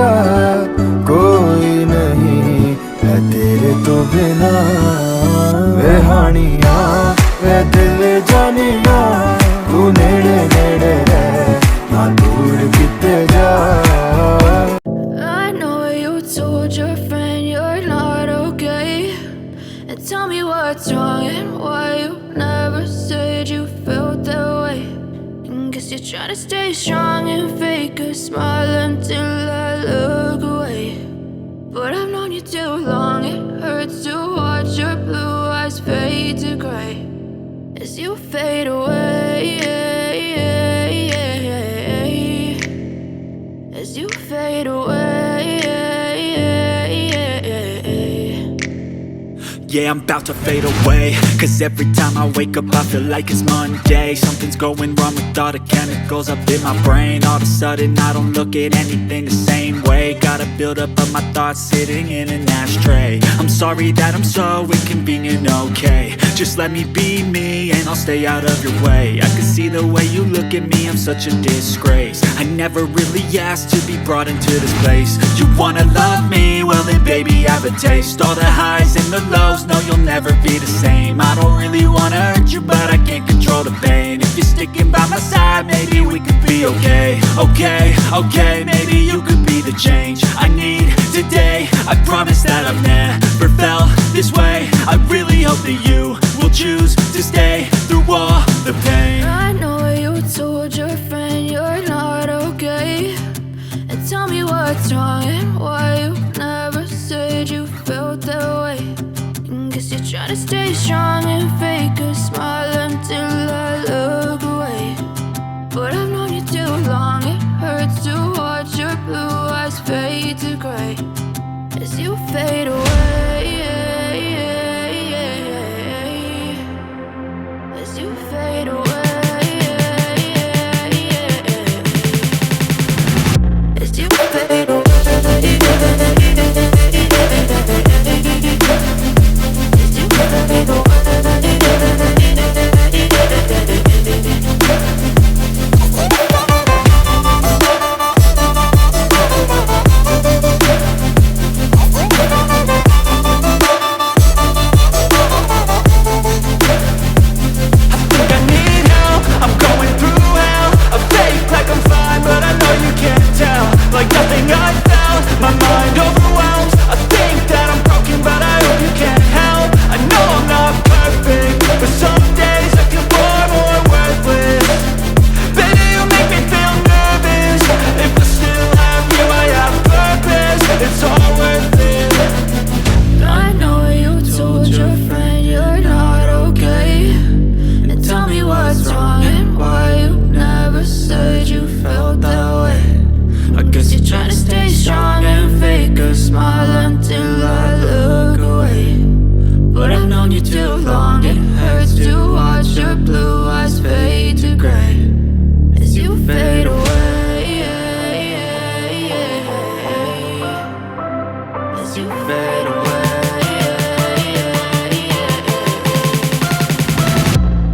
मेरा कोई नहीं है तेरे तो बिना। वे हानिया वे दिल जानिया तू नेड़े नेड़े रह ना दूर किते जा। I know you told your friend you're not okay, and tell me what's wrong and why you never said you felt that way. And guess you're trying to stay strong and fake a smile until I look away. But I've known you too long, it hurts to watch your blue eyes fade to gray as you fade away. As you fade away. Yeah, I'm about to fade away, cause every time I wake up I feel like it's Monday. Something's going wrong with all the chemicals up in my brain. All of a sudden I don't look at anything the same way. Got a buildup of my thoughts sitting in an ashtray. I'm sorry that I'm so inconvenient, okay. Just let me be me and I'll stay out of your way. I can see the way you look at me, I'm such a disgrace. I never really asked to be brought into this place. You wanna love me? Well then baby I have a taste. All the highs and the lows, no you'll never be the same. I don't really wanna hurt you but I can't control the pain. If you're sticking by my side maybe we could be okay. Okay, maybe you could be the change I need today. I promise that I've never felt this way. I really hope that you will choose to stay through all the pain. I know you told your friend you're not okay, and tell me what's wrong and why you never said you felt that way. And guess you're trying to stay strong and fake a smile until I look away. But I've known you too long, it hurts to watch your blue eyes fade to gray as you fade away. As you fade away. As you fade away.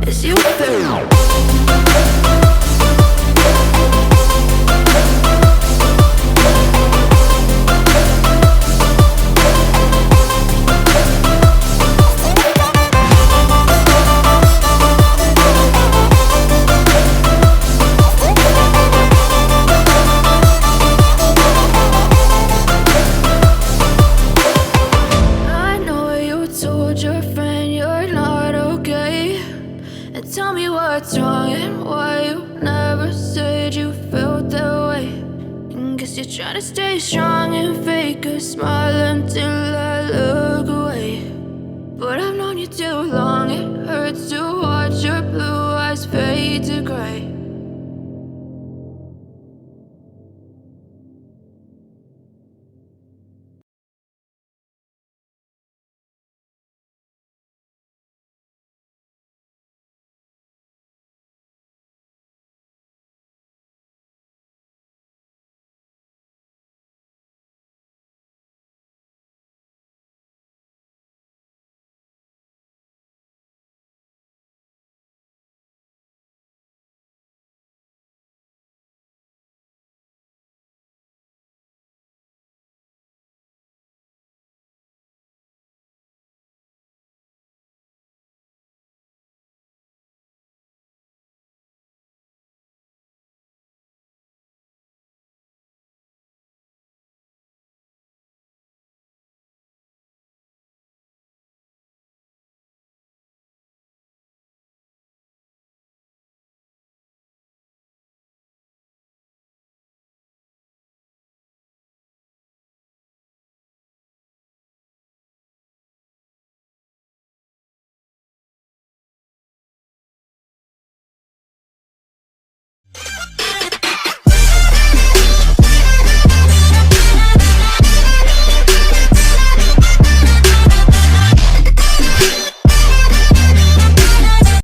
As you fade away. Tell me what's wrong and why you never said you felt that way. And guess you're trying to stay strong and fake a smile until I look away. But I've known you too long, it hurts to watch your blue eyes fade to gray